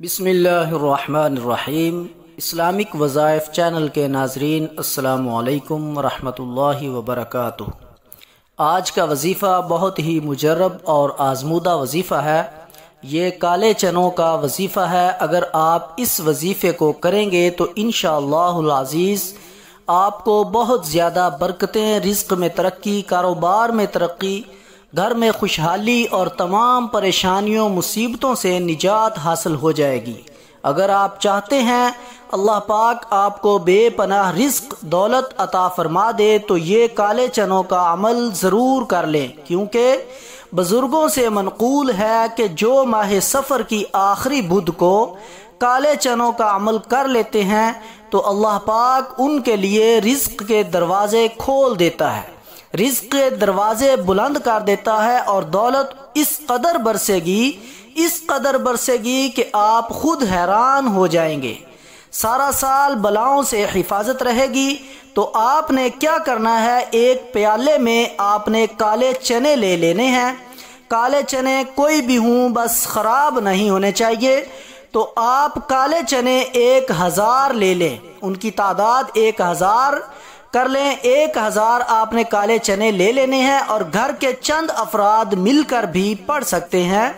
बिस्मिल्लाहिर्रहमानिर्रहीम। Islamic वज़ाइफ channel के नाज़रीन, अस्सलामु अलैकुम वरहमतुल्लाहि वबरकातुहू। आज का वजीफ़ा बहुत ही मुजर्रब और आज़मूदा वजीफ़ा है। ये काले चनों का वजीफ़ा है। अगर आप इस वजीफ़े को करेंगे तो इंशाअल्लाहुल अज़ीज़ आपको बहुत ज़्यादा बरकतें, रिज़्क़ में तरक्की, कारोबार में तरक्की, घर में खुशहाली और तमाम परेशानियों मुसीबतों से निजात हासिल हो जाएगी। अगर आप चाहते हैं अल्लाह पाक आपको बेपनाह रिज़्क़, दौलत अता फरमा दे तो ये काले चनों का अमल ज़रूर कर लें, क्योंकि बुज़ुर्गों से मनक़ूल है कि जो माह सफ़र की आखिरी बुध को काले चनों का अमल कर लेते हैं तो अल्लाह पाक उनके लिए रिज़्क़ के दरवाज़े खोल देता है, रिज़्क़ के दरवाजे बुलंद कर देता है और दौलत इस कदर बरसेगी कि आप खुद हैरान हो जाएंगे। सारा साल बलाओं से हिफाजत रहेगी। तो आपने क्या करना है, एक प्याले में आपने काले चने ले लेने हैं। काले चने कोई भी हों, बस ख़राब नहीं होने चाहिए। तो आप काले चने 1000 ले लें, उनकी तादाद 1000 कर लें। 1000 आपने काले चने ले लेने हैं और घर के चंद अफराद मिलकर भी पढ़ सकते हैं।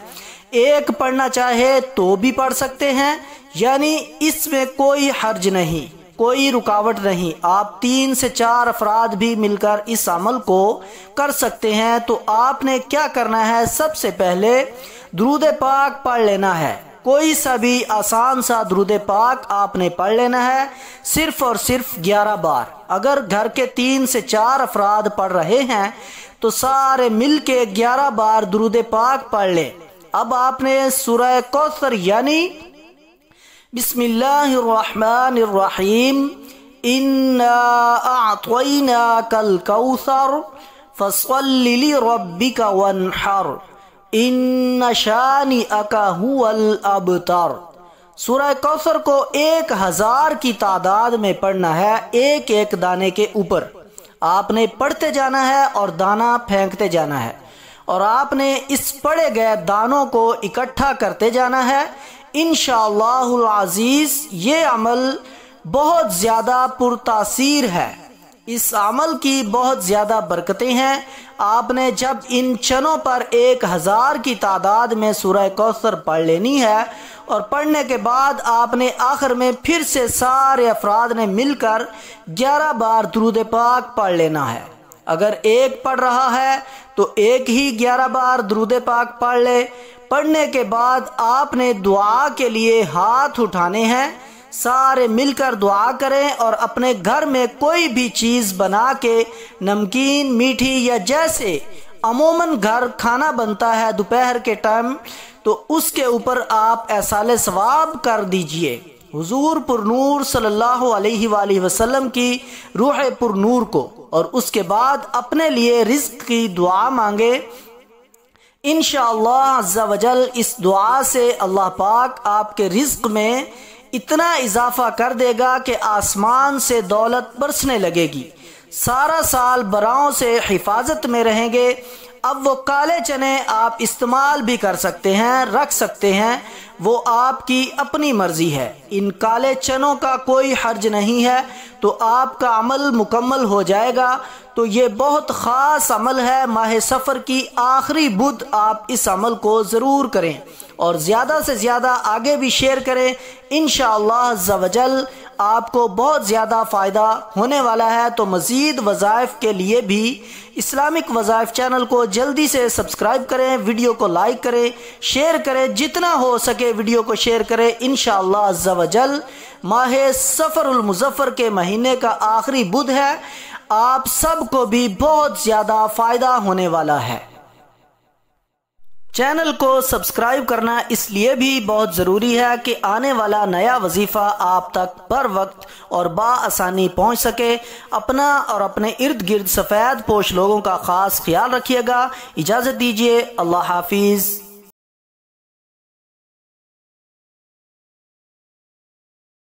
एक पढ़ना चाहे तो भी पढ़ सकते हैं, यानी इसमें कोई हर्ज नहीं, कोई रुकावट नहीं। आप 3 से 4 अफराद भी मिलकर इस अमल को कर सकते हैं। तो आपने क्या करना है, सबसे पहले दुरूद पाक पढ़ लेना है। कोई सा भी आसान सा दुरूद पाक आपने पढ़ लेना है, सिर्फ और सिर्फ 11 बार। अगर घर के 3 से 4 अफराद पढ़ रहे हैं तो सारे मिल के 11 बार दुरूद पाक पढ़ लें। अब आपने सूरह कौसर यानी बिस्मिल्लाहिर्रहमानिर्रहीम इन्ना अअतैनाकल कौसर फसल्लि लिरब्बिका वन्हर इन्ना शानिअका हुवल अबतर। सूरह कौसर को 1000 की तादाद में पढ़ना है, एक एक दाने के ऊपर आपने पढ़ते जाना है और दाना फेंकते जाना है, और आपने इस पढ़े गए दानों को इकट्ठा करते जाना है। इंशाअल्लाहुल अज़ीज़ ये अमल बहुत ज़्यादा पुरतासीर है, इस अमल की बहुत ज़्यादा बरकतें हैं। आपने जब इन चनों पर 1000 की तादाद में सूरह कौसर पढ़ लेनी है, और पढ़ने के बाद आपने आखिर में फिर से सारे अफराद ने मिलकर 11 बार दुरूद पाक पढ़ लेना है। अगर एक पढ़ रहा है तो एक ही 11 बार दुरूद पाक पढ़ ले। पढ़ने के बाद आपने दुआ के लिए हाथ उठाने हैं, सारे मिलकर दुआ करें और अपने घर में कोई भी चीज़ बना के, नमकीन, मीठी, या जैसे अमूमन घर खाना बनता है दोपहर के टाइम, तो उसके ऊपर आप एसाले सवाब कर दीजिए हुजूर पुरनूर सल्लल्लाहु अलैहि वसल्लम की रूह पुरनूर को, और उसके बाद अपने लिए रिज़्क़ की दुआ मांगे। इंशाअल्लाह अज़्ज़ा वजल इस दुआ से अल्लाह पाक आपके रिज़्क़ में इतना इजाफा कर देगा कि आसमान से दौलत बरसने लगेगी। सारा साल बराओं से हिफाजत में रहेंगे। अब वो काले चने आप इस्तेमाल भी कर सकते हैं, रख सकते हैं, वो आपकी अपनी मर्जी है। इन काले चनों का कोई हर्ज नहीं है, तो आपका अमल मुकम्मल हो जाएगा। तो ये बहुत ख़ास अमल है। माह सफ़र की आखिरी बुध आप इस अमल को ज़रूर करें और ज़्यादा से ज़्यादा आगे भी शेयर करें। इंशाअल्लाह अज़्ज़ा वजल आपको बहुत ज़्यादा फ़ायदा होने वाला है। तो मज़ीद वज़ाइफ के लिए भी इस्लामिक वज़ाइफ चैनल को जल्दी से सब्सक्राइब करें, वीडियो को लाइक करें, शेयर करें, जितना हो सके वीडियो को शेयर करें। इंशाअल्लाह अज़्ज़ा वजल माह सफ़रुल मुज़फ़्फ़र के महीने का आखिरी बुध है। आप सबको भी बहुत ज़्यादा फ़ायदा होने वाला है। चैनल को सब्सक्राइब करना इसलिए भी बहुत ज़रूरी है कि आने वाला नया वजीफ़ा आप तक बर वक्त और बाआसानी पहुँच सके। अपना और अपने इर्द गिर्द सफ़ेद पोश लोगों का ख़ास ख्याल रखिएगा। इजाज़त दीजिए। अल्लाह हाफिज़।